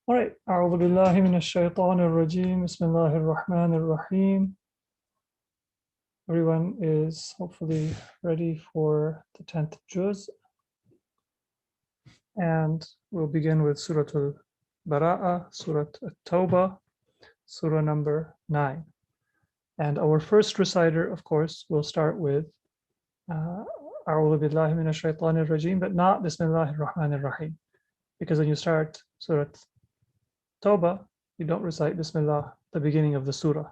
All right. أعوذ بالله من الشيطان الرجيم. بسم الله الرحمن الرحيم. Everyone is hopefully ready for the 10th juz. And we'll begin with Surah Al-Bara'a, Surah Al-Tawbah, Surah number 9. And our first reciter, of course, will start with أعوذ بالله من الشيطان الرجيم, but not Bismillah ar-Rahman ar-Rahim. Because when you start Surah Tawbah, you don't recite Bismillah, the beginning of the surah.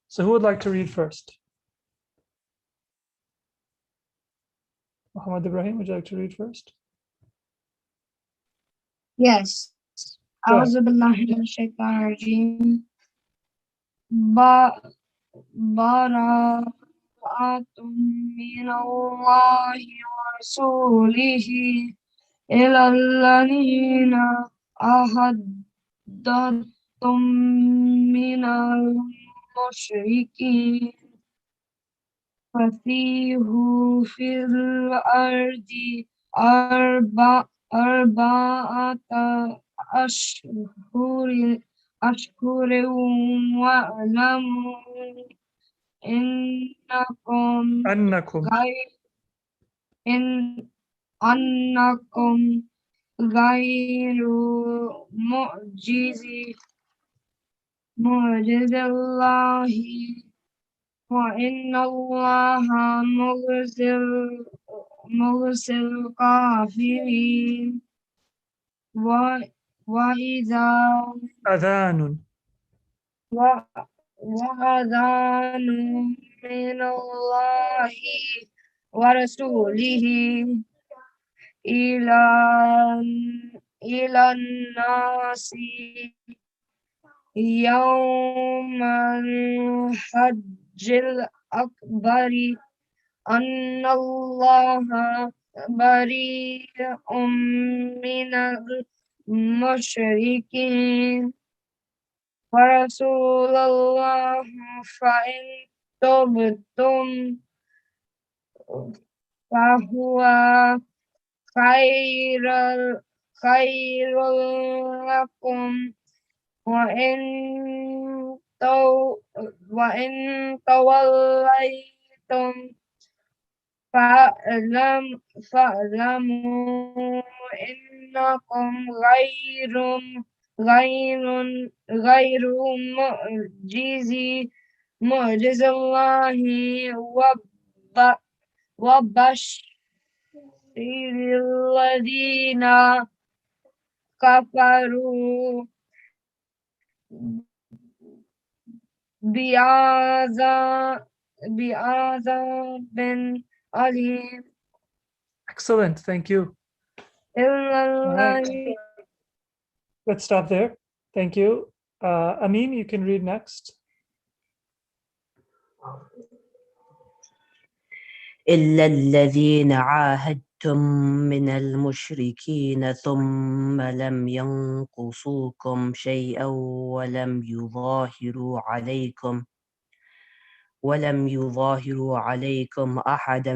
So who would like to read first? Muhammad Ibrahim, would you like to read first? Yes. Go ahead. أعوذ بالله من الشيطان الرجيم. براءة من الله ورسوله إلى الذين عاهدتم من المشركين فسيحوا في الأرض أربعة أشهر واعلموا أنكم أنكم غير معجز الله وإن الله مخزي الكافرين وإذا أذان وأذان من الله ورسوله إلى الناس يوم الحج الأكبر أن الله بريء من المشركين ورسول الله فإن تبتم فهو خير لكم وإن توليتم فاعلموا إنكم غير معجز الله وبشر الذين كفروا بعذاب أليم. Excellent, thank you. All right. Let's stop there. Thank you. Amin, you can read next. إلا الذين عاهدتم من المشركين ثم لم ينقصوكم شيئا ولم يظاهروا عليكم أحدا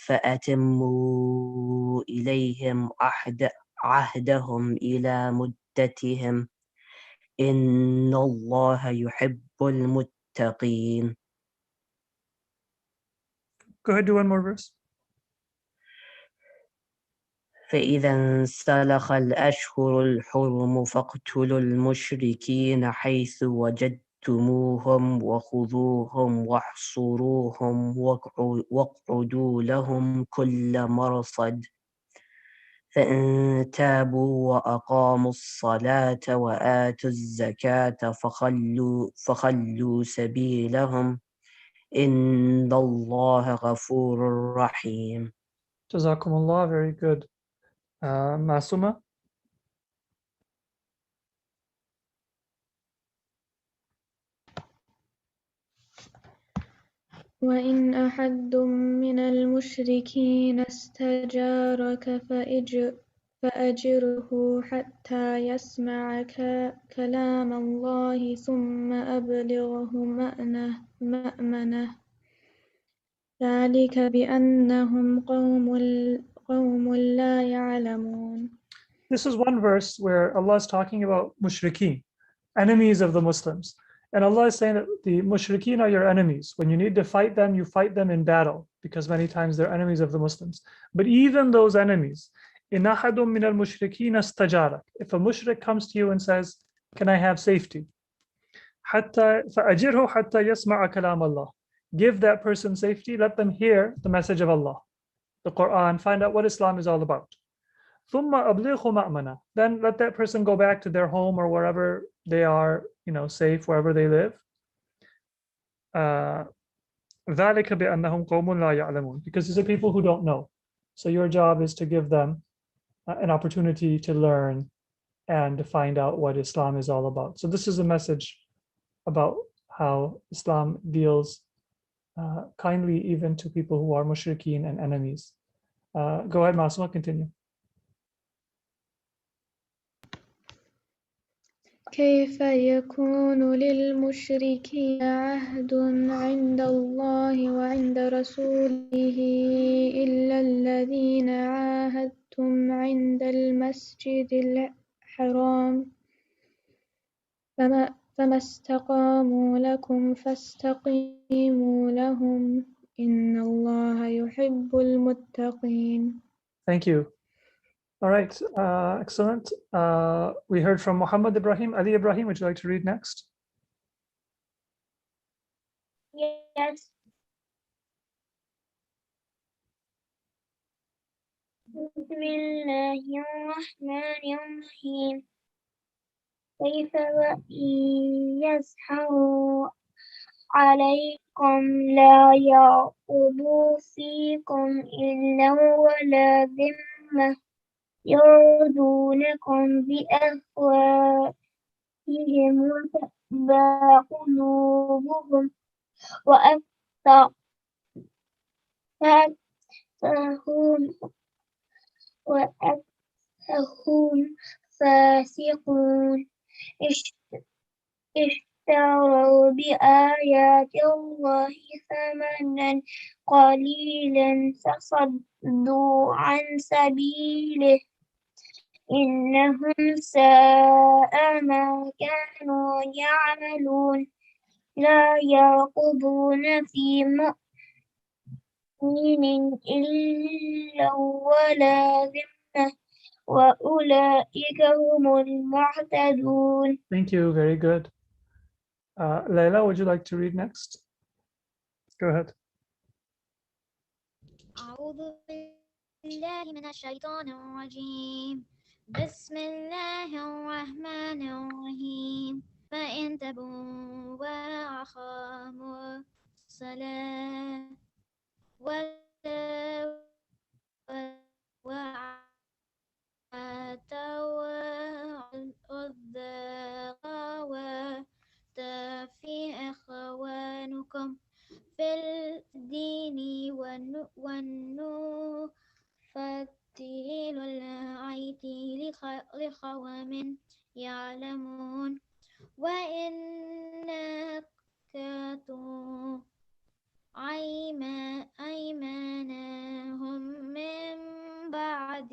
فأتموا إليهم عهدهم إلى مدتهم إن الله يحب المتقين. Go ahead, do one more verse. فإذا انسلخ الأشهر الحرم فاقتلوا المشركين حيث وجدتموهم وخذوهم واحصروهم واقعدوا لهم كل مرصد فإن تابوا وأقاموا الصلاة وآتوا الزكاة فخلوا سبيلهم إن الله غفور رحيم. Jazakumullah, very good. Masuma. وإن أحد من المشركين استجارك فأجره حتى يسمع كلام الله ثم أبلغه مأمنه ذلك بأنهم قوم لا يعلمون. this is one verse where Allah is talking about mushrikeen, enemies of the Muslims. And Allah is saying that the mushrikeen are your enemies. When you need to fight them, you fight them in battle, because many times they're enemies of the Muslims. But even those enemies, إِنْ أَحَدٌ مِّنَ الْمُشْرِكِينَ اسْتَجَارَكَ, if a mushrik comes to you and says, can I have safety? حَتَّى فَأَجِرْهُ حَتَّى يَسْمَعَ كَلَامَ اللَّهِ, give that person safety, let them hear the message of Allah, the Quran, find out what Islam is all about. ثُمَّ أَبْلِغْهُ مَأْمَنَهُ, then let that person go back to their home or wherever they are, safe, wherever they live. ذَلِكَ بِأَنَّهُمْ قَوْمٌ لَا يَعْلَمُونَ, because these are people who don't know. So your job is to give them an opportunity to learn and to find out what Islam is all about. So this is a message about how Islam deals kindly even to people who are mushrikeen and enemies. Go ahead, Masuma, continue. كيف يكون للمشركين عهد عند الله وعند رسوله إلا الذين عاهدتم عند المسجد الحرام فما استقاموا لكم فاستقيموا لهم إن الله يحب المتقين. Thank you. All right, excellent. We heard from Muhammad Ibrahim. Ali Ibrahim, would you like to read next? Yes. بسم الله الرحمن الرحيم. كيف وإن يظهروا عليكم لا يرقبوا فيكم إلا ولا ذمة يرضونكم بأفواههم وتأبى قلوبهم وأكثرهم فاسقون اشتروا بآيات الله ثمنا قليلا فصدوا عن سبيله إنهم ساء ما كانوا يعملون لا يرقبون في مؤمن إلا ولا ذمة وأولئك هم المعتدون. Thank you, very good. Layla, would you like to read next? Go ahead. أعوذ بالله من الشيطان الرجيم بسم الله الرحمن الرحيم فإن تبوا وأقاموا الصلاة وآتوا الزكاة وتفي إخوانكم في الدين ونفضل الأيدي لقوم يعلمون وإن نكثوا أيمانهم من بعد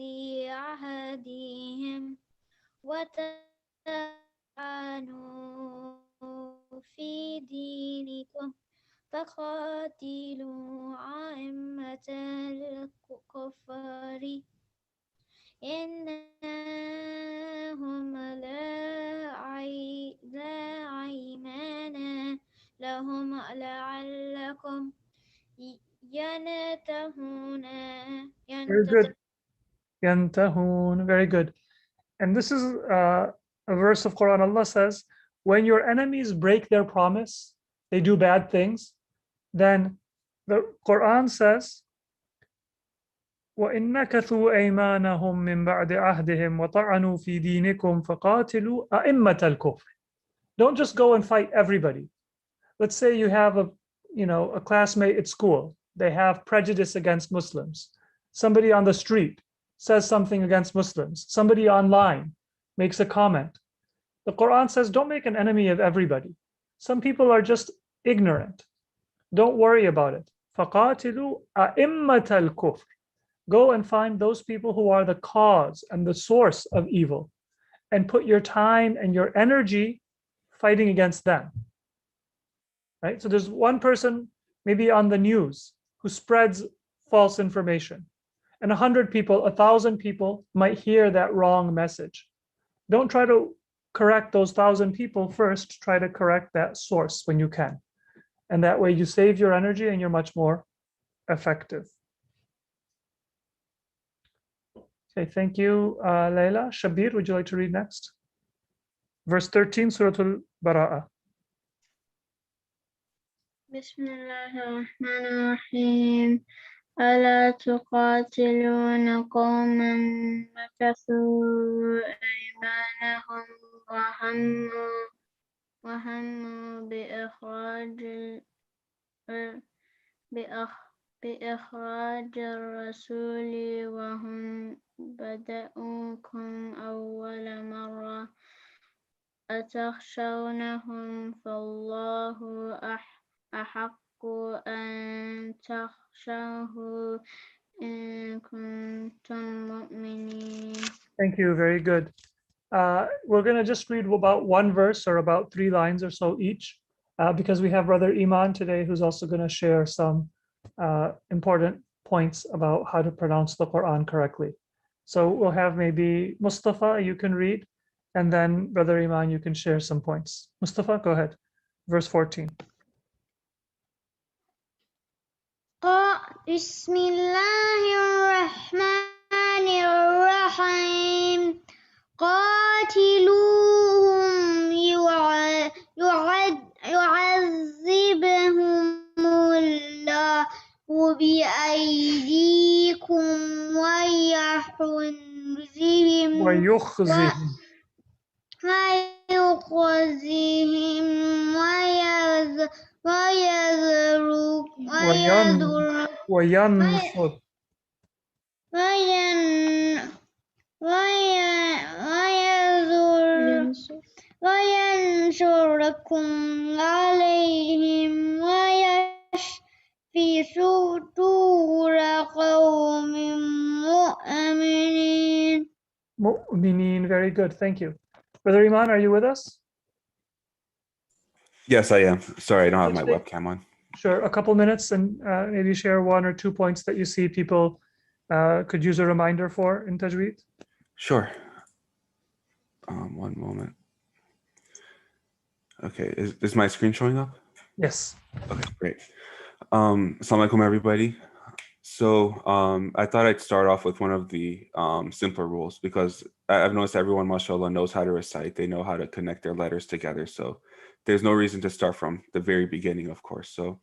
عهدهم وطعنوا في دينكم فقاتلوا أئمة الكفر إنهم لا أيمان لهم لعلكم ينتهون. Very good. Yantahun, very good. And this is a verse of Quran. Allah says, when your enemies break their promise, they do bad things, then the Quran says, وَإِن نَكَثُوا أَيْمَانَهُم مِّن بَعْدِ عَهْدِهِمْ وَطَعَنُوا فِي دِينِكُمْ فَقَاتِلُوا أَئِمَّةَ الْكُفْرِ. Don't just go and fight everybody. Let's say you have a classmate at school. They have prejudice against Muslims. Somebody on the street says something against Muslims. Somebody online makes a comment. The Quran says, don't make an enemy of everybody. Some people are just ignorant. Don't worry about it. فَقَاتِلُوا أَئِمَّةَ الْكُفْرِ. Go and find those people who are the cause and the source of evil, and put your time and your energy fighting against them. Right? So there's one person maybe on the news who spreads false information, and 100 people, 1,000 people might hear that wrong message. Don't try to correct those 1,000 people first. Try to correct that source when you can. And that way you save your energy and you're much more effective. Okay, thank you, Layla. Shabir, would you like to read next? Verse 13, Surah Al-Bara'a. بسم الله الرحمن الرحيم ألا تقاتلون قوما نكثوا أيمانهم وهموا بإخراج الرسول وهم بدأوكم أول مرة أتخشونهم فالله أحق أن تخشوه إن كنتم مؤمنين. Thank you, very good. We're going to just read about one verse or about 3 lines or so each, because we have Brother Iman today who's also going to share some important points about how to pronounce the Quran correctly. So we'll have maybe Mustafa, you can read, and then Brother Iman, you can share some points. Mustafa, go ahead. Verse 14. بسم الله الرحمن الرحيم قاتلوهم يعذبهم الله بأيديكم ويخزهم وينصر وينصركم عليهم ويشفي صدور قوم مؤمنين. Mu'minin, very good, thank you. Brother Iman, are you with us? Yes, I am. Sorry, I don't have my Let's webcam on. Sure, a couple minutes, and maybe share 1 or 2 points that you see people could use a reminder for in Tajweed. Sure. One moment. Okay, is my screen showing up? Yes. Okay, great. Assalamu alaikum, everybody. So I thought I'd start off with one of the simpler rules, because I've noticed everyone, mashallah, knows how to recite. They know how to connect their letters together. So there's no reason to start from the very beginning, of course. So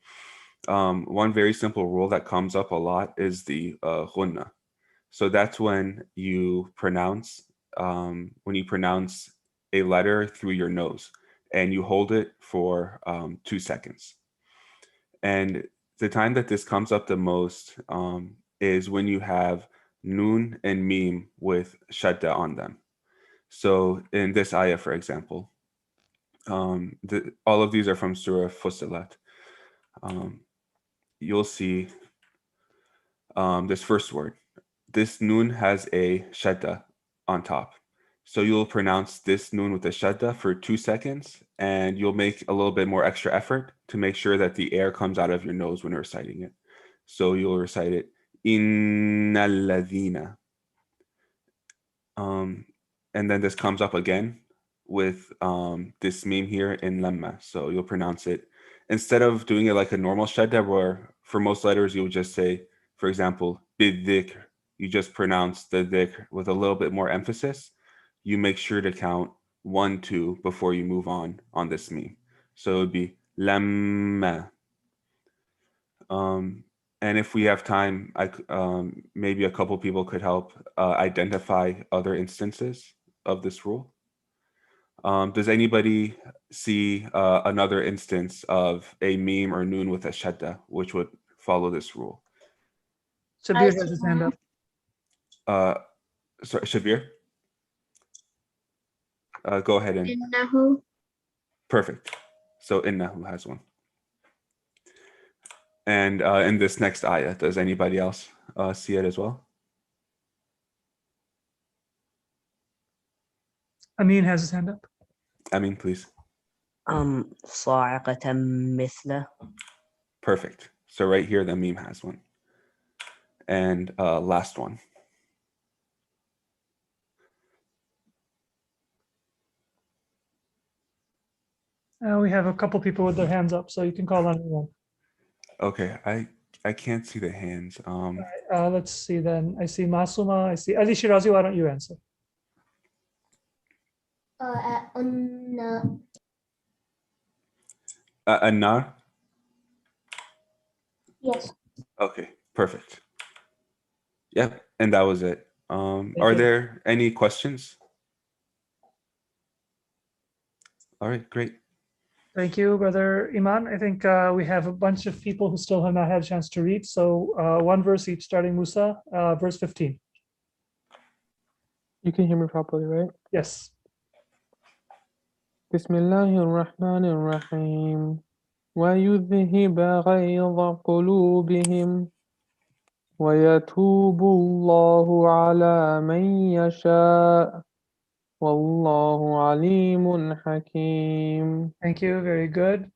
one very simple rule that comes up a lot is the ghunna. So that's when you pronounce a letter through your nose, and you hold it for 2 seconds. And the time that this comes up the most is when you have noon and mim with shadda on them. So in this ayah, for example, all of these are from Surah Fussilat. You'll see this first word. This noon has a shadda on top. So you'll pronounce this noon with a shadda for 2 seconds, and you'll make a little bit more extra effort to make sure that the air comes out of your nose when you're reciting it. So you'll recite it, innal ladhina. And then this comes up again with this meme here in lamma. So you'll pronounce it, instead of doing it like a normal shadda, where for most letters you would just say, for example, bidhikr, you just pronounce the dhikr with a little bit more emphasis. You make sure to count 1, 2 before you move on this meme. So it would be lamma. And if we have time, maybe a couple people could help identify other instances of this rule. Does anybody see another instance of a meme or noon with a shadda which would follow this rule? Shabir has his hand up. Sorry, Shabir? Go ahead and... إنه. Perfect. So innahu has one. And in this next ayah, does anybody else see it as well? Amin has his hand up. I mean, please. صاعقة مثله. Perfect. So right here, the meme has one. And last one. We have a couple people with their hands up, so you can call on anyone. Okay, I can't see the hands. Let's see then. I see Masuma. I see Ali Shirazi. Why don't you answer? Anar? Yes. Okay, perfect. Yep, and that was it. Are you. there any questions? All right, great. Thank you, Brother Iman. I think we have a bunch of people who still have not had a chance to read. So one verse each, starting Musa, verse 15. You can hear me properly, right? Yes. Bismillahir Rahmanir Rahim. وَيُذْهِبَ غَيْظَ قُلُوبِهِمْ وَيَتُوبُ اللَّهُ عَلَى مَن يَشَاءُ وَاللَّهُ عَلِيمٌ حَكِيمٌ. Thank you. Very good.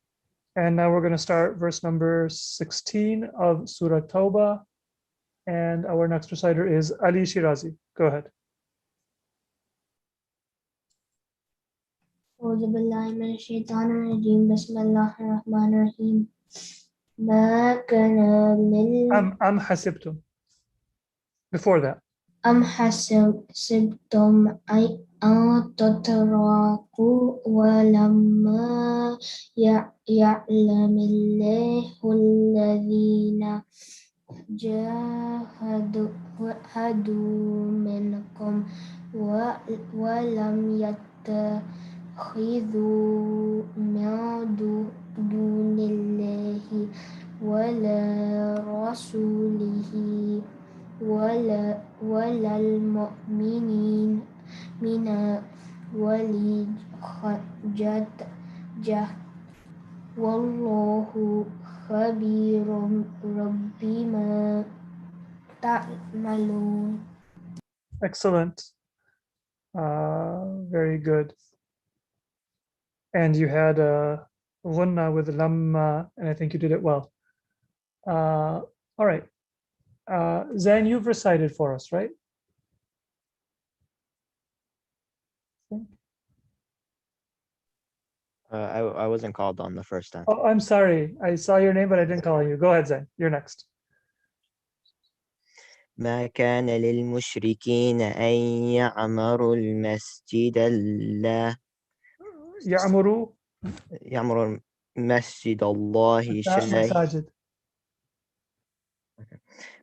And now we're going to start verse number 16 of Surah Tawbah. And our next reciter is Ali Shirazi. Go ahead. أعوذ بالله من الشيطان الرجيم بسم الله الرحمن الرحيم ما كان Am hasibtum. Before that. أم حسبتم أن تتركوا ولما يعلم الله الذين جاهدوا منكم ولم يتخذوا من دون الله ولا رسوله ولا المؤمنين من وليجة والله خبير بما تعملون. Excellent. Very good. And you had a ghunna with lamma, and I think you did it well. All right. Zain, you've recited for us, right? I wasn't called on the first time. Oh, I'm sorry. I saw your name, but I didn't call you. Go ahead, Zain. You're next. ما كان للمشركين أن يعمروا المسجد الله يعمروا مسجد الله مساجد.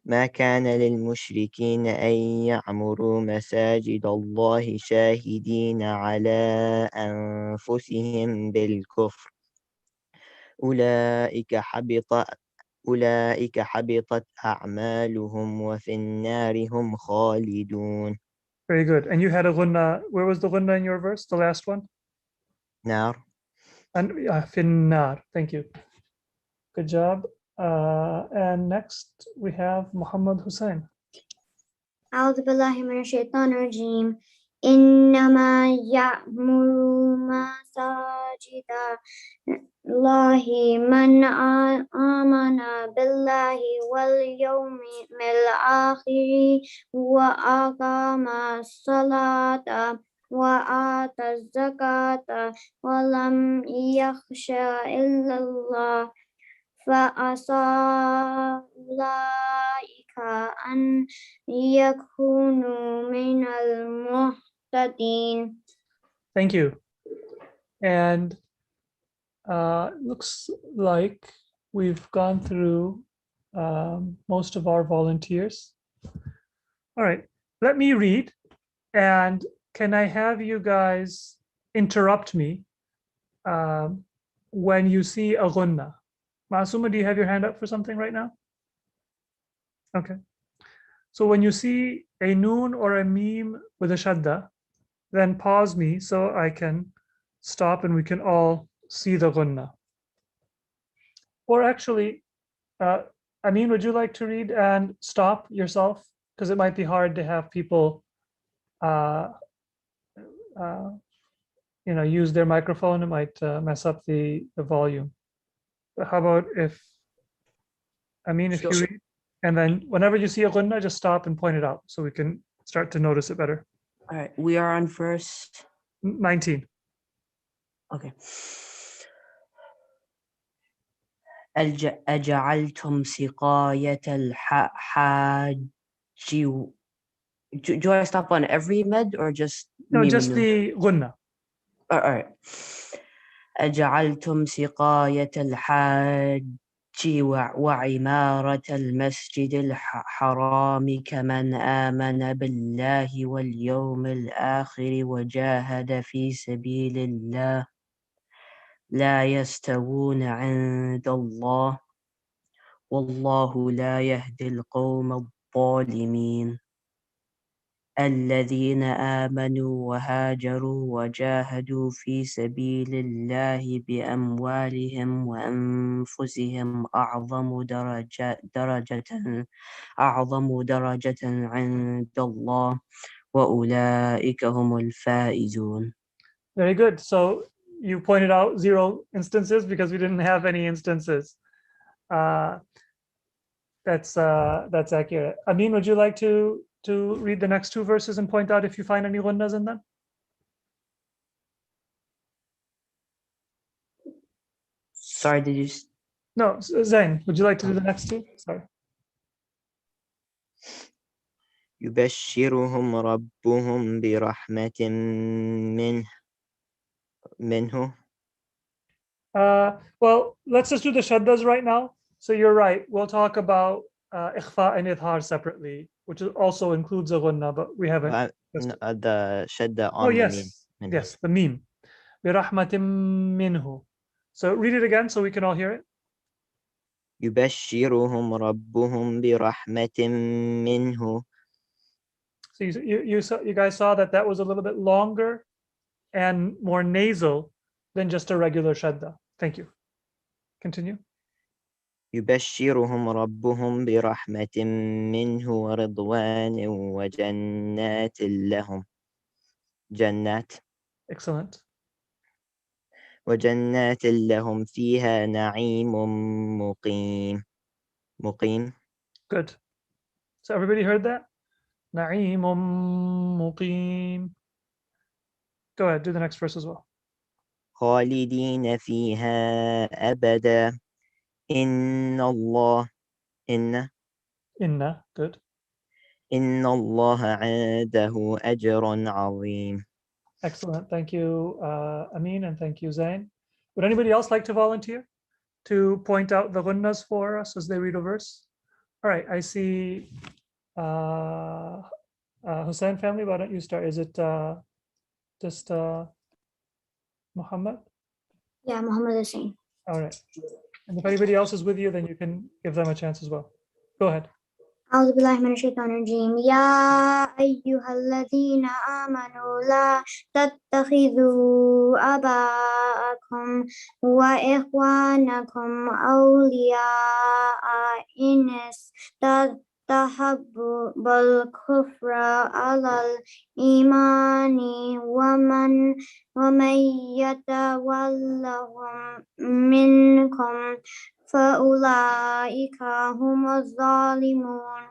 ما كان للمشركين أن يعمروا مساجد الله شاهدين على أنفسهم بالكفر أولئك حبطت أعمالهم وفي النار هم خالدون. Very good. And you had a ghunna. Where was the ghunna in your verse? The last one? نار. And finnar. Thank you. Good job. And next we have Muhammad Hussein. أعوذ بالله من الشيطان الرجيم إنما يعمر مساجد الله من آمن بالله واليوم الآخر وأقام الصلاة وآتى الزكاة ولم يخش إلا الله فعسى أولئك أن يكونوا من المهتدين. Thank you. And looks like we've gone through most of our volunteers. All right, let me read. And can I have you guys interrupt me when you see a ghunna? Masuma, do you have your hand up for something right now? Okay. So when you see a noon or a meme with a shadda, then pause me so I can stop and we can all see the ghunna. Or actually, Amin, would you like to read and stop yourself? Because it might be hard to have people use their microphone, it might mess up the volume. But how about if you Sure. read, and then whenever you see a gunna, just stop and point it out so we can start to notice it better. All right, we are on verse 19. Okay. أجعلتم سقاية الحاج. Do I stop on every med or just No, ميم just النون? the gunna. All right. أجعلتم سقاية الحاج وعمارة المسجد الحرام كمن آمن بالله واليوم الآخر وجاهد في سبيل الله لا يستوون عند الله والله لا يهدي القوم الظالمين الذين آمنوا وهاجروا وجاهدوا في سبيل الله بأموالهم وأنفسهم أعظم درجة عند الله وأولئك هم الفائزون. Very good. So you pointed out 0 instances because we didn't have any instances. That's accurate. Amin, would you like to read the next 2 verses and point out if you find any gunnas in them? Sorry, did you? No, Zain, would you like to do the next 2? Sorry. يبشرهم ربهم برحمة منه. Well, let's just do the shaddas right now. So you're right. We'll talk about ikhfa and idhar separately, which also includes a gunna, but we haven't. The shadda Oh, on the yes. meme. Yes, the meme. برحمة منه. So read it again so we can all hear it. يبشرهم ربهم برحمة منه. So you guys saw that was a little bit longer and more nasal than just a regular shadda. Thank you. Continue. يبشرهم ربهم برحمة منه ورضوان وجنات لهم. جنات. Excellent. وجنات لهم فيها نعيم مقيم. Good. So everybody heard that? نعيم مقيم. Go ahead, do the next verse as well. خالدين فيها أبدا إن الله Good. إن الله عنده أجر عظيم. Excellent. Thank you, Amin, and thank you, Zain. Would anybody else like to volunteer to point out the gunnas for us as they read a verse? All right, I see Hussein family. Why don't you start? Is it just Muhammad? Yeah, Muhammad Hussein. All right. And if anybody else is with you, then you can give them a chance as well. Go ahead. أعوذ بالله من الشيطان الرجيم يا أيها الذين آمنوا لا تتخذوا آباءكم وإخوانكم أولياء إن استحبوا الكفر على الإيمان ومن يتولهم منكم فأولئك هم الظالمون.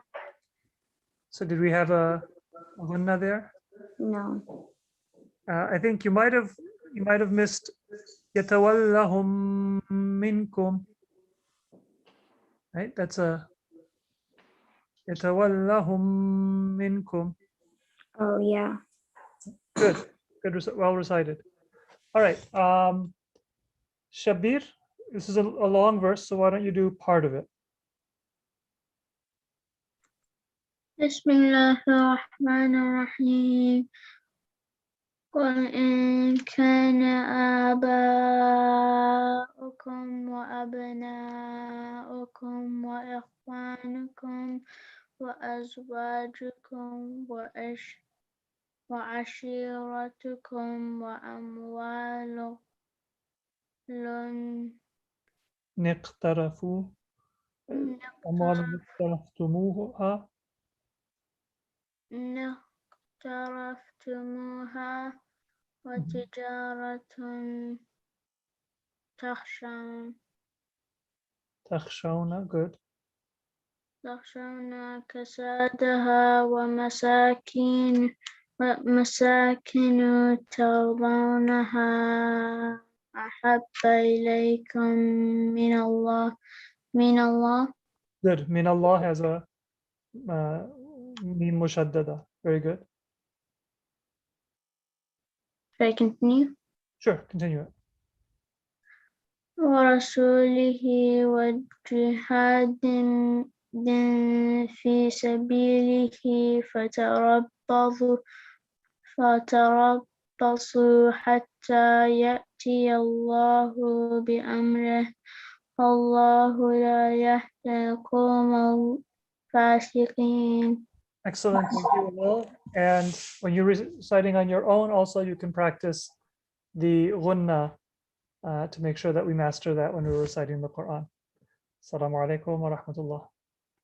So did we have a gunna there? No. I think you might have missed يتولهم منكم. Right? That's a يتولهم منكم. Oh yeah. Good. Well recited. All right. Shabir, this is a long verse, so why don't you do part of it? بسم الله الرحمن الرحيم قل إن كان آباؤكم وأبناؤكم وإخوانكم وأزواجكم وعشيرتكم وأموال اقترفتموها اقترفتموها وتجارة تخشون تخشون. Good. تخشون كسادها ومساكن ترضونها أحب إليكم من الله. Good. Min Allah has a mim mushaddada. Very good. Should I continue? Sure, continue it. ورسوله وجهاد في سبيله فتربصوا حتى يأتي الله بأمره والله لا يهدي القوم الفاسقين. Excellent. Thank you, Will. And when you're reciting on your own, also you can practice the ghunna to make sure that we master that when we're reciting the Quran. Assalamu alaikum wa rahmatullah.